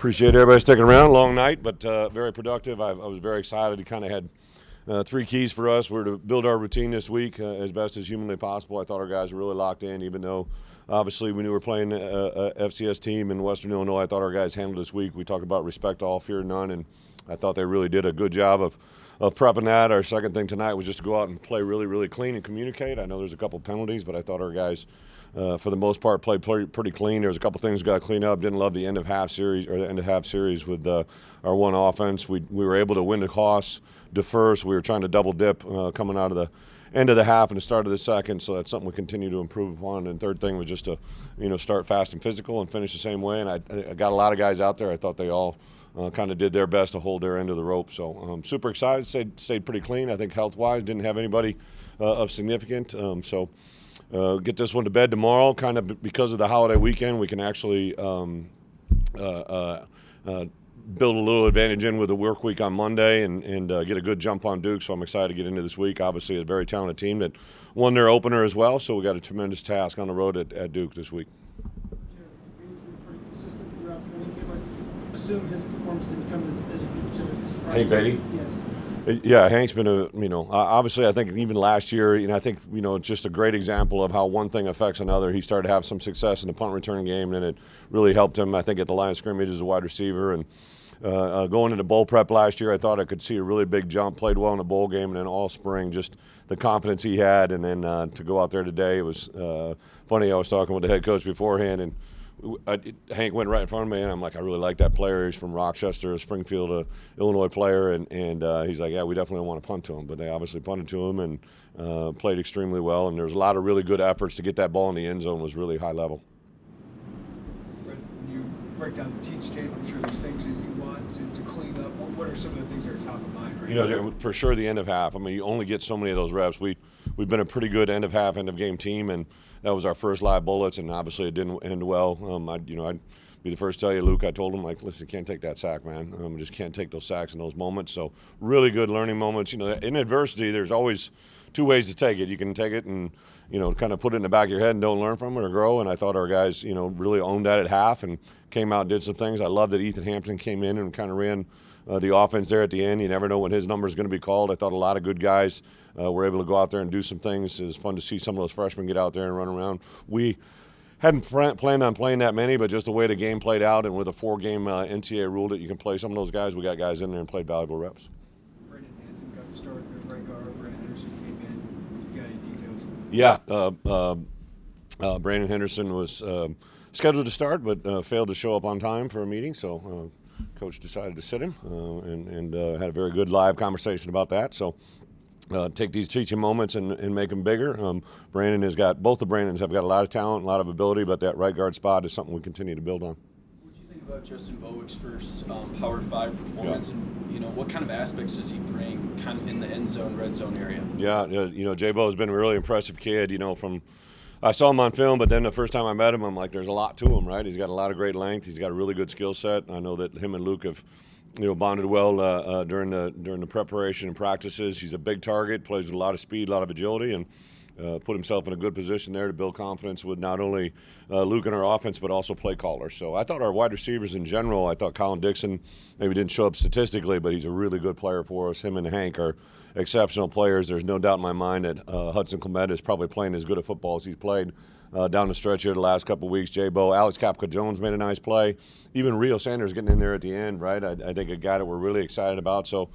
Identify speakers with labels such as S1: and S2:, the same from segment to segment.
S1: Appreciate everybody sticking around. Long night, but very productive. I was very excited. He kind of had three keys for us. We're to build our routine this week as best as humanly possible. I thought our guys were really locked in, even though obviously we knew we were playing a FCS team in Western Illinois. I thought our guys handled this week. We talked about respect all, fear none, and I thought they really did a good job of prepping that. Our second thing tonight was just to go out and play really, really clean and communicate. I know there's a couple penalties, but I thought our guys, for the most part, played pretty clean. There was a couple things we got to clean up. Didn't love the end of half series with our one offense. We were able to win the toss, defer, so we were trying to double dip coming out of the end of the half and the start of the second. So that's something we continue to improve upon. And third thing was just to start fast and physical and finish the same way. And I got a lot of guys out there. I thought they all kind of did their best to hold their end of the rope. So I'm super excited. Stayed pretty clean. I think health-wise didn't have anybody of significant. Get this one to bed tomorrow. Kind of because of the holiday weekend, we can actually build a little advantage in with the work week on Monday and get a good jump on Duke. So I'm excited to get into this week. Obviously, a very talented team that won their opener as well. So we got a tremendous task on the road at Duke this week.
S2: Assume his performance didn't come as a huge surprise.
S1: Hank Beatty?
S2: Yes.
S1: Yeah, Hank's been obviously I think even last year, I think, it's just a great example of how one thing affects another. He started to have some success in the punt return game, and it really helped him, I think, at the line of scrimmage as a wide receiver. And going into bowl prep last year, I thought I could see a really big jump, played well in the bowl game, and then all spring, just the confidence he had. And then to go out there today, it was funny. I was talking with the head coach beforehand, and Hank went right in front of me, and I'm like, I really like that player. He's from Rochester, a Springfield, Illinois player, and he's like, yeah, we definitely want to punt to him. But they obviously punted to him and played extremely well, and there was a lot of really good efforts to get that ball in the end zone. Was really high level.
S3: When you break down the teach tape, I'm sure there's things that you want to clean up. What are some of the things that are top of mind right now?
S1: For sure the end of half. I mean, you only get so many of those reps. We've been a pretty good end of half, end of game team, and that was our first live bullets, and obviously it didn't end well. I'd be the first to tell you, Luke, I told him, like, listen, you can't take that sack, man. Just can't take those sacks in those moments. So really good learning moments. In adversity, there's always two ways to take it. You can take it and, kind of put it in the back of your head and don't learn from it or grow. And I thought our guys, really owned that at half and came out and did some things. I love that Ethan Hampton came in and kind of ran the offense there at the end. You never know when his number is going to be called. I thought a lot of good guys were able to go out there and do some things. It was fun to see some of those freshmen get out there and run around. We hadn't planned on playing that many, but just the way the game played out and with a 4-game NCAA rule that you can play some of those guys, we got guys in there and played valuable reps.
S3: Brandon Hanson got the start at right guard. Brandon Henderson came in. You got any details?
S1: Yeah. Brandon Henderson was scheduled to start, but failed to show up on time for a meeting, so Coach decided to sit him and had a very good live conversation about that. So take these teaching moments and make them bigger. Both the Brandons have got a lot of talent, a lot of ability, but that right guard spot is something we continue to build on.
S4: What do you think about Justin Bowick's first Power 5 performance,
S1: Yeah.
S4: and what kind of aspects does he bring kind of in the end zone, red zone area?
S1: Yeah, J-Bo has been a really impressive kid, I saw him on film, but then the first time I met him, I'm like, there's a lot to him, right? He's got a lot of great length. He's got a really good skill set. I know that him and Luke have, bonded well during the preparation and practices. He's a big target, plays with a lot of speed, a lot of agility, and put himself in a good position there to build confidence with not only Luke in our offense, but also play callers. So I thought our wide receivers in general, I thought Colin Dixon maybe didn't show up statistically, but he's a really good player for us. Him and Hank are exceptional players. There's no doubt in my mind that Hudson Clement is probably playing as good a football as he's played down the stretch here the last couple of weeks. J-Bo, Alex Kapka-Jones made a nice play. Even Rio Sanders getting in there at the end, right? I think a guy that we're really excited about. So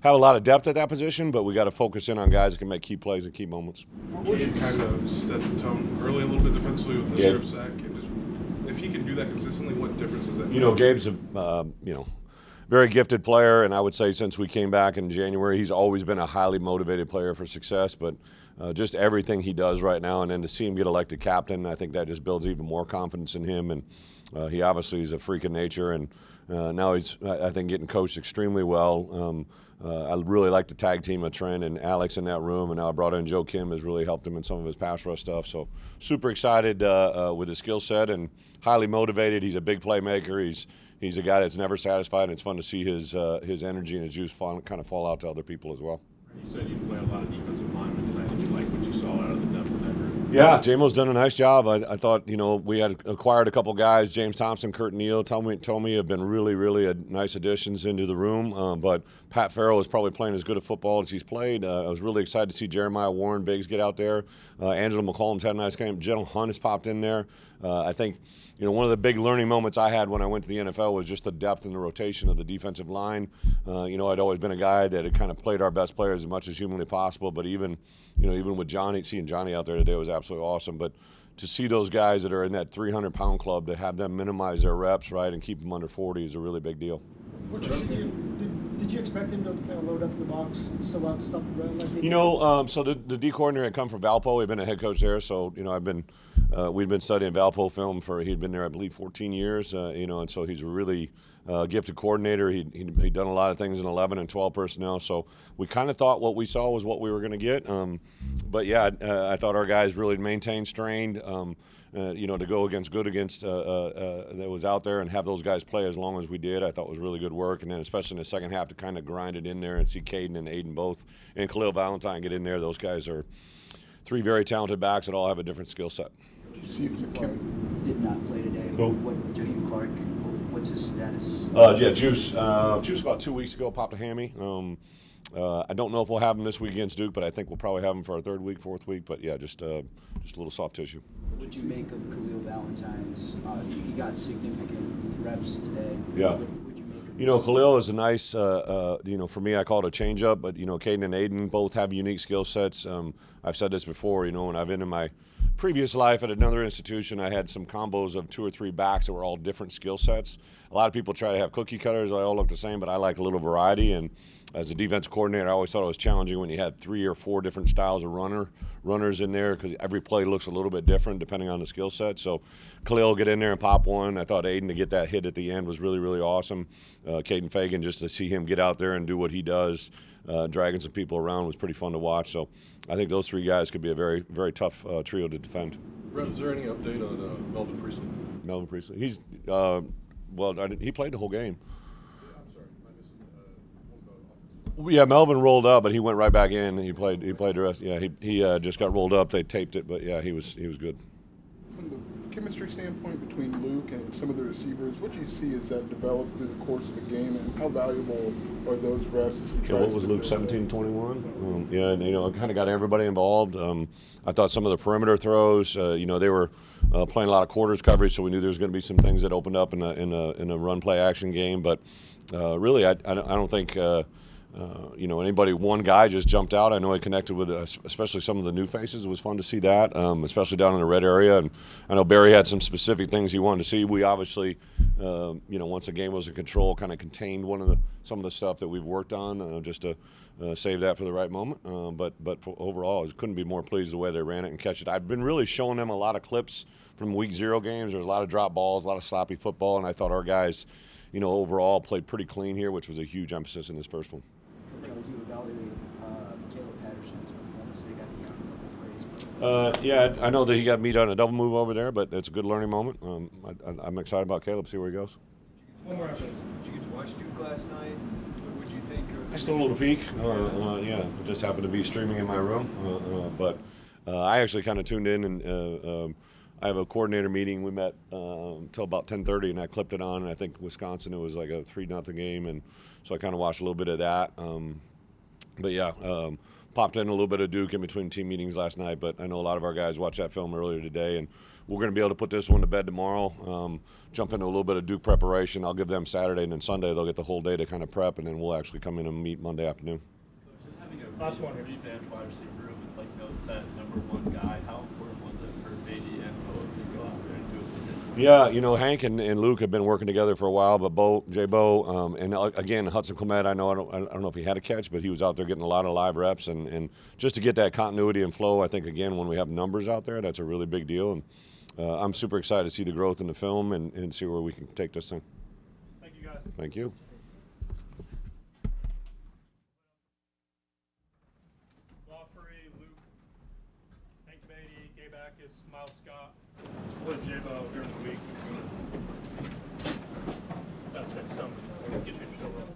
S1: have a lot of depth at that position, but we got to focus in on guys that can make key plays and key moments.
S5: Gabe kind of set the tone early a little bit defensively with the strip sack. And just, if he can do that consistently, what difference does that make?
S1: Gabe's a very gifted player, and I would say since we came back in January, he's always been a highly motivated player for success. But just everything he does right now, and then to see him get elected captain, I think that just builds even more confidence in him. And he obviously is a freak of nature, and now he's, I think, getting coached extremely well. I really like the tag team of Trent and Alex in that room, and now I brought in Joe Kim has really helped him in some of his pass rush stuff. So super excited with his skill set and highly motivated. He's a big playmaker. He's a guy that's never satisfied, and it's fun to see his energy and his juice kind of fall out to other people as well.
S5: You said you play a lot of defensive linemen tonight. Did you like what you saw out of the depth of that group?
S1: Yeah, JMO's done a nice job. I thought, we had acquired a couple guys, James Thompson, Kurt Neal, Tommy have been really nice additions into the room. But Pat Farrell is probably playing as good a football as he's played. I was really excited to see Jeremiah Warren Biggs get out there. Angela McCollum's had a nice game. Jenna Hunt has popped in there. I think, one of the big learning moments I had when I went to the NFL was just the depth and the rotation of the defensive line. I'd always been a guy that had kind of played our best players as much as humanly possible, but even with Johnny, seeing Johnny out there today was absolutely awesome. But to see those guys that are in that 300-pound club, to have them minimize their reps, right, and keep them under 40 is a really big deal.
S2: Did you expect him to kind of load up in the box, sell out, stuff around like they
S1: So the D coordinator had come from Valpo. He'd been a head coach there, so we'd been studying Valpo film he'd been there, I believe, 14 years. And so he's a really gifted coordinator. He'd done a lot of things in 11 and 12 personnel. So we kind of thought what we saw was what we were going to get. But yeah, I thought our guys really maintained, strained. To go against that was out there and have those guys play as long as we did, I thought was really good work. And then especially in the second half to kind of grind it in there and see Caden and Aiden both and Khalil Valentine get in there. Those guys are three very talented backs that all have a different skill set.
S6: Clark did not play today.
S1: Who?
S6: Jaheim Clark, what's his status?
S1: Juice about 2 weeks ago popped a hammy. I don't know if we'll have him this week against Duke, but I think we'll probably have him for our third week, fourth week. But yeah, just a little soft tissue.
S6: What did you make of Khalil Valentine's? He got significant reps today.
S1: Yeah.
S6: What did you make of
S1: Khalil is a nice, for me, I call it a change-up. But, Caden and Aiden both have unique skill sets. I've said this before, when I've been in my previous life at another institution, I had some combos of 2 or 3 backs that were all different skill sets. A lot of people try to have cookie cutters. They all look the same, but I like a little variety. And as a defense coordinator, I always thought it was challenging when you had 3 or 4 different styles of runners in there, because every play looks a little bit different depending on the skill set. So Khalil get in there and pop one. I thought Aiden to get that hit at the end was really awesome. Caden Fagan, just to see him get out there and do what he does, dragging some people around, was pretty fun to watch. So I think those 3 guys could be a very, very tough trio to defend.
S5: Brett, is there any update on Melvin Priestley?
S1: Melvin Priestley, he's he played the whole game.
S5: I'm sorry, am I missing
S1: Yeah, Melvin rolled up, but he went right back in. He played the rest. Yeah, he just got rolled up. They taped it, but yeah, he was good.
S7: From the chemistry standpoint between Luke and some of the receivers, what do you see as that developed through the course of the game, and how valuable are those reps as he tries
S1: What was Luke, 17-21? Yeah, and it kind of got everybody involved. I thought some of the perimeter throws, they were playing a lot of quarters coverage, so we knew there was going to be some things that opened up in a run play action game. But really, I don't think. Anybody, one guy just jumped out. I know he connected with, especially some of the new faces. It was fun to see that, especially down in the red area. And I know Barry had some specific things he wanted to see. We obviously, once the game was in control, kind of contained some of the stuff that we've worked on, just to save that for the right moment. But overall, I couldn't be more pleased the way they ran it and catch it. I've been really showing them a lot of clips from week 0 games. There's a lot of drop balls, a lot of sloppy football, and I thought our guys, overall played pretty clean here, which was a huge emphasis in this first one.
S6: You evaluate Caleb Patterson's performance? They got me on a couple plays.
S1: Yeah, I know that he got meat on a double move over there, but it's a good learning moment. I'm excited about Caleb, see where he goes.
S3: One more question. Did you get to watch Duke last night? What did you think?
S1: I stole a little peek. It just happened to be streaming in my room. But I actually kind of tuned in, and I have a coordinator meeting. We met until about 10:30, and I clipped it on. And I think Wisconsin, it was like a 3-0 game, and so I kind of watched a little bit of that. Popped in a little bit of Duke in between team meetings last night. But I know a lot of our guys watched that film earlier today, and we're going to be able to put this one to bed tomorrow. Jump into a little bit of Duke preparation. I'll give them Saturday, and then Sunday they'll get the whole day to kind of prep, and then we'll actually come in and meet Monday afternoon.
S4: Having a revamped wide receiver room with no set number 1 guy, how important was it for Beatty and Bo to go out there and do what they did?
S1: Yeah, Hank and Luke have been working together for a while, but Bo, and again, Hudson Clement, I don't know if he had a catch, but he was out there getting a lot of live reps, and just to get that continuity and flow, I think, again, when we have numbers out there, that's a really big deal, and I'm super excited to see the growth in the film and see where we can take this thing.
S2: Thank you, guys.
S1: Thank you.
S8: Lawfrey, Luke, Hank Beatty, Gabe Akis, Miles Scott, Cliff Jabo during the week. That's it. Some get you in show up.